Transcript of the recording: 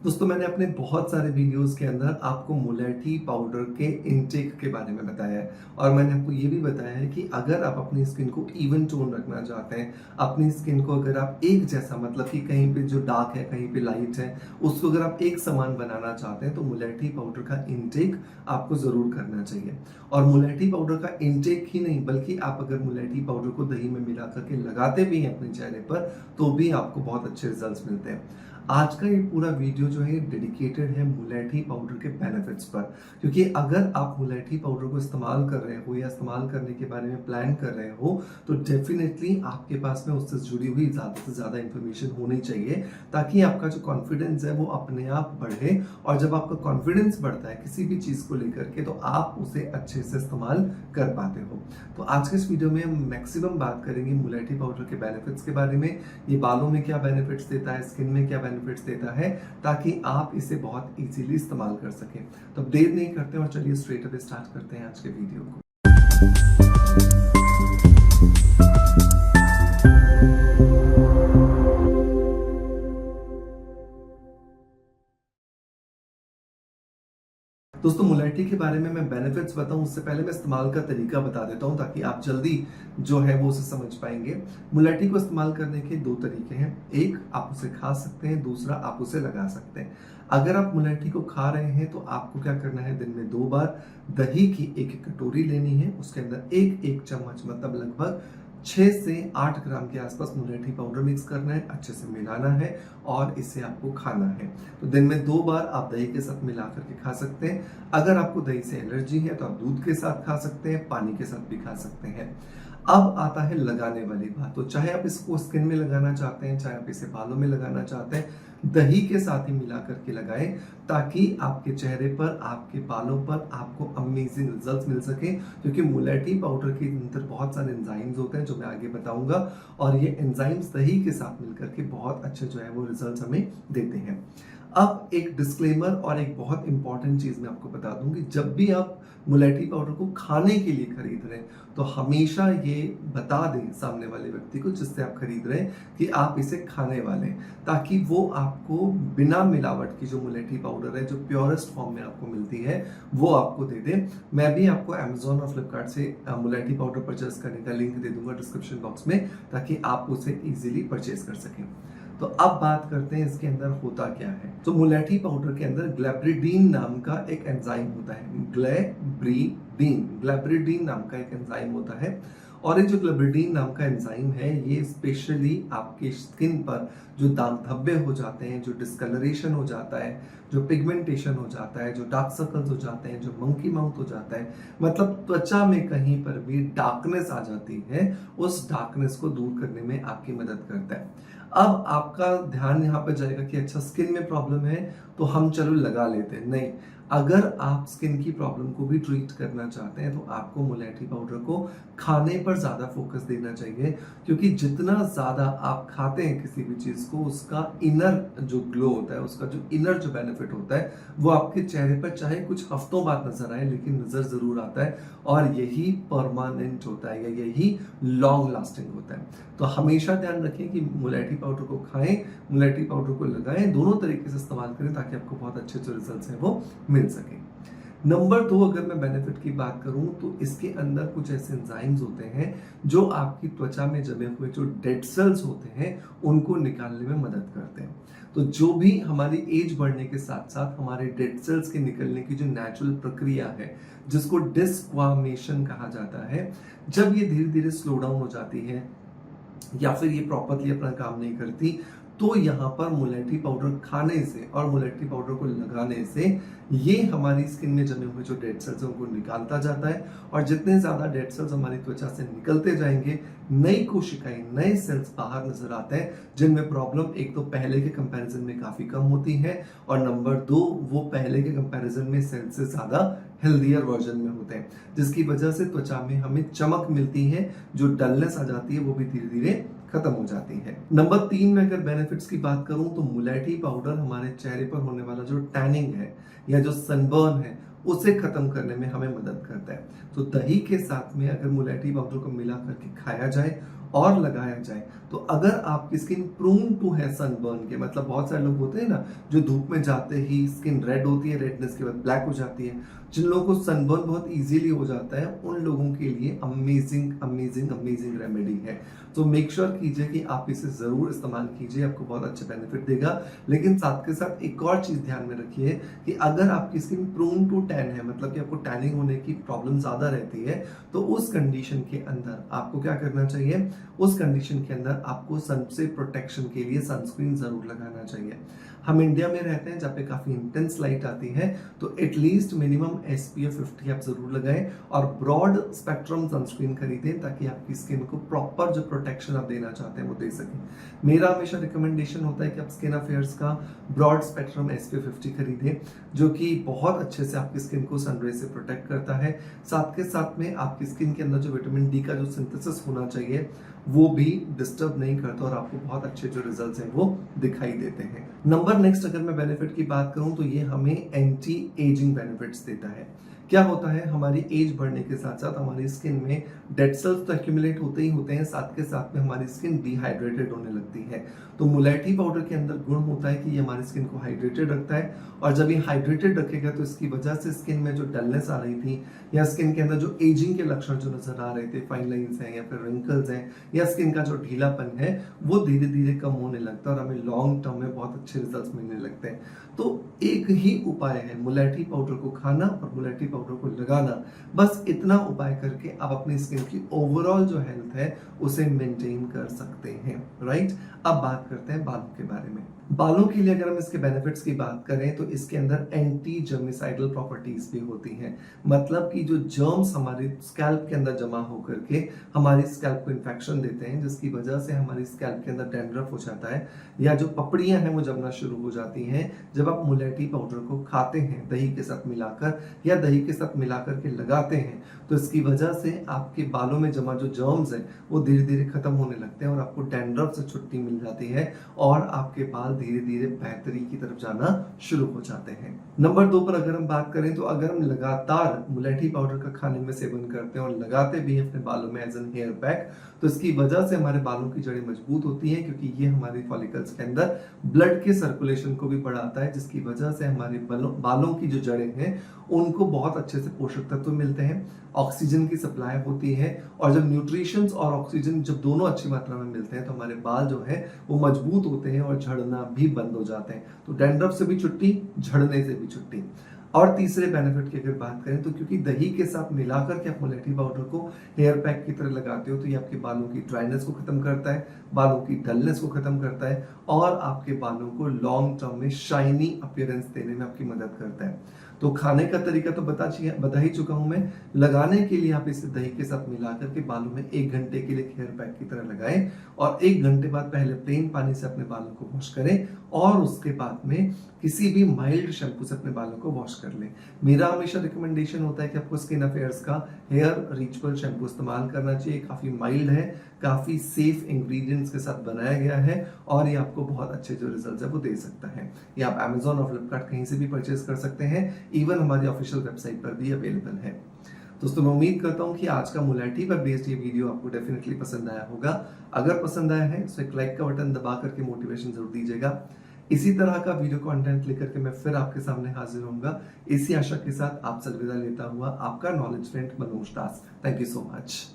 दोस्तों मैंने अपने बहुत सारे वीडियोस के अंदर आपको मुलेठी पाउडर के इनटेक के बारे में बताया है और मैंने आपको ये भी बताया है कि अगर आप अपनी स्किन को इवन टोन रखना चाहते हैं, अपनी स्किन को अगर आप एक जैसा मतलब कि कहीं पे जो डार्क है कहीं पे लाइट है उसको अगर आप एक समान बनाना चाहते हैं तो मुलेठी पाउडर का इनटेक आपको जरूर करना चाहिए। और मुलेठी पाउडर का इनटेक ही नहीं बल्कि आप अगर मुलेठी पाउडर को दही में मिला करके लगाते भी हैं अपने चेहरे पर तो भी आपको बहुत अच्छे रिजल्ट्स मिलते हैं। आज का ये पूरा वीडियो जो है डेडिकेटेड है मुलेठी पाउडर के बेनिफिट्स पर, क्योंकि अगर आप मुलेठी पाउडर को इस्तेमाल कर रहे हो या इस्तेमाल करने के बारे में प्लान कर रहे हो तो डेफिनेटली आपके पास में उससे जुड़ी हुई ज़्यादा से ज़्यादा इंफॉर्मेशन होनी चाहिए ताकि आपका जो कॉन्फिडेंस है वो अपने आप बढ़े। और जब आपका कॉन्फिडेंस बढ़ता है किसी भी चीज़ को लेकर के तो आप उसे अच्छे से इस्तेमाल कर पाते हो। तो आज के इस वीडियो में हम मैक्सिमम बात करेंगे मुलेठी पाउडर के बेनिफिट्स के बारे में, ये बालों में क्या बेनिफिट्स देता है, स्किन में क्या बेनिफिट्स देता है, ताकि आप इसे बहुत इजीली इस्तेमाल कर सकें। तो अब देर नहीं करते और चलिए स्ट्रेट अवे स्टार्ट करते हैं आज के वीडियो को। दोस्तों मुलेठी के बारे में मैं बेनिफिट्स बताऊं उससे पहले मैं इस्तेमाल का तरीका बता देता हूं ताकि आप जल्दी जो है वो उसे समझ पाएंगे। मुलेठी को इस्तेमाल करने के दो तरीके हैं, एक आप उसे खा सकते हैं, दूसरा आप उसे लगा सकते हैं। अगर आप मुलेठी को खा रहे हैं तो आपको क्या करना है, दिन में 2 बार दही की एक कटोरी लेनी है, उसके अंदर एक एक चम्मच मतलब लगभग 6 से 8 ग्राम के आसपास मुलेठी पाउडर मिक्स करना है, अच्छे से मिलाना है और इसे आपको खाना है। तो दिन में 2 बार आप दही के साथ मिला करके खा सकते हैं। अगर आपको दही से एलर्जी है तो आप दूध के साथ खा सकते हैं, पानी के साथ भी खा सकते हैं। अब आता है लगाने वाली बात, तो चाहे आप इसको स्किन में लगाना चाहते हैं, चाहे आप इसे बालों में लगाना चाहते हैं, दही के साथ ही मिला करके लगाएं ताकि आपके चेहरे पर, आपके बालों पर आपको अमेजिंग रिजल्ट्स मिल सके। क्योंकि मुलेठी पाउडर के अंदर बहुत सारे एंजाइम्स होते हैं जो मैं आगे बताऊंगा और ये एंजाइम्स दही के साथ मिलकर के बहुत अच्छे जो है वो रिजल्ट्स हमें देते हैं। अब एक डिस्क्लेमर और एक बहुत इंपॉर्टेंट चीज मैं आपको बता दूं कि जब भी आप मुलेठी पाउडर को खाने के लिए खरीद रहे हैं तो हमेशा ये बता दें सामने वाले व्यक्ति को जिससे आप खरीद रहे हैं कि आप इसे खाने वाले हैं, ताकि वो आपको बिना मिलावट की जो मुलेठी पाउडर है जो प्योरेस्ट फॉर्म में आपको मिलती है वो आपको दे दे। मैं भी आपको अमेजोन और फ्लिपकार्ट से मुलेठी पाउडर परचेस करने का लिंक दे दूंगा डिस्क्रिप्शन बॉक्स में ताकि आप उसे इजीली परचेस कर सकें। तो अब बात करते हैं इसके अंदर होता क्या है। तो मुलेठी पाउडर के अंदर ग्लैब्रिडीन नाम का एक एंजाइम होता है, ग्लैब्रिडीन नाम का एक एंजाइम होता है। और ये जो ग्लैब्रिडीन नाम का एंजाइम है ये स्पेशली आपके स्किन पर जो दाग धब्बे हो जाते हैं, जो डिस्कलरेशन हो जाता है, जो पिगमेंटेशन हो जाता है, जो डार्क सर्कल्स हो जाते हैं, जो मंकी माउथ हो जाता है, मतलब त्वचा में कहीं पर भी डार्कनेस आ जाती है, उस डार्कनेस को दूर करने में आपकी मदद करता है। अब आपका ध्यान यहाँ पर जाएगा कि अच्छा स्किन में प्रॉब्लम है तो हम चलो लगा लेते हैं, नहीं। अगर आप स्किन की प्रॉब्लम को भी ट्रीट करना चाहते हैं तो आपको मुलेठी पाउडर को खाने पर ज्यादा फोकस देना चाहिए, क्योंकि जितना ज्यादा आप खाते हैं किसी भी चीज को उसका इनर जो ग्लो होता है, उसका जो इनर जो बेनिफिट होता है वो आपके चेहरे पर चाहे कुछ हफ्तों बाद नजर आए लेकिन नजर जरूर आता है और यही परमानेंट होता है या यही लॉन्ग लास्टिंग होता है। तो हमेशा ध्यान रखें कि मुलेठी पाउडर को खाएं, मुलेठी पाउडर को लगाएं, दोनों तरीके से इस्तेमाल करें ताकि आपको बहुत अच्छे जो रिजल्ट्स हैं वो मिल सके। नंबर 2, अगर मैं बेनिफिट की बात करूं तो इसके अंदर कुछ ऐसे एंजाइम्स होते हैं जो आपकी त्वचा में जमे हुए जो डेड सेल्स होते हैं उनको निकालने में मदद करते हैं। तो जो भी हमारी एज बढ़ने के साथ साथ हमारे डेड सेल्स के निकलने की जो नेचुरल प्रक्रिया है जिसको डिस्क्वामेशन कहा जाता है, जब ये धीरे धीरे स्लो डाउन हो जाती है या फिर ये प्रॉपरली अपना काम नहीं करती तो यहाँ पर मुलेठी पाउडर खाने से और मुलेठी पाउडर को लगाने से ये हमारी स्किन में जमे हुए जो डेड सेल्स हैं उनको निकालता जाता है। और जितने ज्यादा डेड सेल्स हमारी त्वचा से निकलते जाएंगे नई कोशिकाएं, नए सेल्स बाहर नजर आते हैं जिनमें प्रॉब्लम एक तो पहले के कंपैरिजन में काफी कम होती है और नंबर 2 वो पहले के कंपैरिजन में सेल से ज्यादा हेल्दियर वर्जन में होते हैं, जिसकी वजह से त्वचा में हमें चमक मिलती है, जो डलनेस आ जाती है वो भी धीरे धीरे खत्म हो जाती है। नंबर 3 में अगर बेनिफिट्स की बात करूं तो मुलेठी पाउडर हमारे चेहरे पर होने वाला जो टैनिंग है या जो सनबर्न है उसे खत्म करने में हमें मदद करता है। तो दही के साथ में अगर मुलेठी पाउडर को मिला करके खाया जाए और लगाया जाए तो अगर आपकी स्किन प्रोन टू है सनबर्न के, मतलब बहुत सारे लोग होते हैं ना जो धूप में जाते ही स्किन रेड होती है, रेडनेस के बाद ब्लैक हो जाती है, जिन लोगों को सनबर्न बहुत इजीली हो जाता है, उन लोगों के लिए अमेजिंग अमेजिंग अमेजिंग रेमेडी है। तो मेक श्योर कीजिए कि आप इसे जरूर इस्तेमाल कीजिए, आपको बहुत अच्छा बेनिफिट देगा। लेकिन साथ के साथ एक और चीज ध्यान में रखिए कि अगर आपकी स्किन प्रोन टू टैन है, मतलब कि आपको टैनिंग होने की प्रॉब्लम ज्यादा रहती है, तो उस कंडीशन के अंदर आपको क्या करना चाहिए, उस कंडीशन के अंदर आपको सन से प्रोटेक्शन के लिए सनस्क्रीन जरूर लगाना चाहिए। हम इंडिया में रहते हैं जहाँ पे काफी इंटेंस लाइट आती है, तो एटलीस्ट मिनिमम SPF 50 आप जरूर लगाएं और ब्रॉड स्पेक्ट्रम सनस्क्रीन खरीदें ताकि आपकी स्किन को प्रॉपर जो प्रोटेक्शन आप देना चाहते हैं वो दे सकें। मेरा हमेशा रिकमेंडेशन होता है कि आप स्किन अफेयर्स का ब्रॉड स्पेक्ट्रम SPF 50 खरीदें, जो कि बहुत अच्छे से आपकी स्किन को सनरेज से प्रोटेक्ट करता है। साथ के साथ में आपकी स्किन के अंदर जो विटामिन डी का जो सिंथेसिस होना चाहिए वो भी डिस्टर्ब नहीं करता और आपको बहुत अच्छे जो रिजल्ट्स हैं वो दिखाई देते हैं। नंबर नेक्स्ट अगर मैं बेनिफिट की बात करूं तो ये हमें एंटी एजिंग बेनिफिट्स देता है। क्या होता है, हमारी एज बढ़ने के साथ साथ हमारी स्किन में डेड सेल्स तो एक्यूमुलेट होते ही होते हैं, साथ के साथ में हमारी स्किन डिहाइड्रेटेड होने लगती है। तो मुलेठी पाउडर के अंदर गुण होता है कि ये हमारी स्किन को हाइड्रेटेड रखता है, और जब ये हाइड्रेटेड रखेगा तो इसकी वजह से स्किन में जो डलनेस आ रही थी या स्किन के अंदर जो एजिंग के लक्षण जो नजर आ रहे थे, फाइन लाइंस हैं या फिर रिंकल्स हैं या स्किन का जो ढीलापन है, वो धीरे धीरे कम होने लगता है और हमें लॉन्ग टर्म में बहुत अच्छे रिजल्ट्स मिलने लगते हैं। तो एक ही उपाय है, मुलेठी पाउडर को खाना और मुलेठी पाउडर को लगाना। बस इतना उपाय करके आप अपनी स्किन की ओवरऑल जो हेल्थ है उसे मेंटेन कर सकते हैं, राइट। अब बात करते हैं बालों के बारे में। बालों के लिए अगर हम इसके बेनिफिट्स की बात करें तो इसके अंदर एंटी जर्मिसाइडल प्रॉपर्टीज भी होती हैं, मतलब कि जो जर्म्स हमारे स्कैल्प के अंदर जमा होकर के हमारी स्कैल्प को इन्फेक्शन देते हैं, जिसकी वजह से हमारी स्कैल्प के अंदर डैंड्रफ हो जाता है या जो पपड़ियां हैं वो जमना शुरू हो जाती हैं। जब आप मुलेठी पाउडर को खाते हैं दही के साथ मिलाकर या दही के साथ मिलाकर के लगाते हैं, तो इसकी वजह से आपके बालों में जमा जो जर्म्स है वो धीरे धीरे खत्म होने लगते हैं और आपको डैंड्रफ से छुट्टी मिल जाती है और आपके बाल धीरे धीरे बेहतरी की तरफ जाना शुरू हो जाते हैं। नंबर 2 पर अगर हम बात करें तो अगर हम लगातार मुलेठी पाउडर का खाने में सेवन करते हैं और लगाते भी अपने बालों में एज एन हेयर पैक, तो इसकी वजह से हमारे बालों की जड़ें मजबूत होती हैं, क्योंकि ये हमारे फॉलिकल्स के अंदर ब्लड के सर्कुलेशन को भी बढ़ाता है, जिसकी वजह से हमारे बालों की जो जड़ें हैं उनको बहुत अच्छे से पोषक तत्व मिलते हैं, ऑक्सीजन की सप्लाई होती है, और जब न्यूट्रिशंस और ऑक्सीजन जब दोनों अच्छी मात्रा में मिलते हैं तो हमारे बाल जो है वो मजबूत होते हैं और झड़ना भी बंद हो जाते हैं। तो डैंड्रफ से भी छुट्टी, झड़ने से भी छुट्टी। और तीसरे बेनिफिट की अगर बात करें तो क्योंकि दही के साथ मिलाकर के आप मुलेठी पाउडर को हेयर पैक की तरह लगाते हो, तो ये आपके बालों की ड्राइनेस को खत्म करता है, बालों की डलनेस को खत्म करता है और आपके बालों को लॉन्ग टर्म में शाइनी अपीयरेंस देने में आपकी मदद करता है। तो खाने का तरीका तो बता ही चुका हूं मैं। लगाने के लिए आप इसे दही के साथ मिलाकर के बालों में 1 घंटे के लिए हेयर पैक की तरह लगाएं और 1 घंटे बाद पहले प्लेन पानी से अपने बालों को वॉश करें और उसके बाद में किसी भी माइल्ड शैम्पू से अपने बालों को वॉश कर लें। मेरा हमेशा रिकमेंडेशन होता है कि आपको स्किन अफेयर्स का हेयर रिचुअल शैम्पू इस्तेमाल करना चाहिए। काफी माइल्ड है, काफी सेफ इंग्रेडिएंट्स के साथ बनाया गया है और ये आपको बहुत अच्छे जो रिजल्ट्स है वो दे सकता है। ये आप Amazon और फ्लिपकार्ट कहीं से भी परचेज कर सकते हैं, इवन हमारी ऑफिशियल वेबसाइट पर भी अवेलेबल है। दोस्तों मैं उम्मीद करता हूं कि आज का मुलेठी पर बेस्ड ये वीडियो आपको डेफिनेटली पसंद आया होगा। अगर पसंद आया है तो एक लाइक का बटन दबा करके मोटिवेशन जरूर दीजिएगा। इसी तरह का वीडियो कंटेंट लेकर के मैं फिर आपके सामने हाजिर होऊंगा। इसी आशा के साथ आपसे अलविदा लेता हुआ आपका knowledge friend Manoj Das. Thank you so much.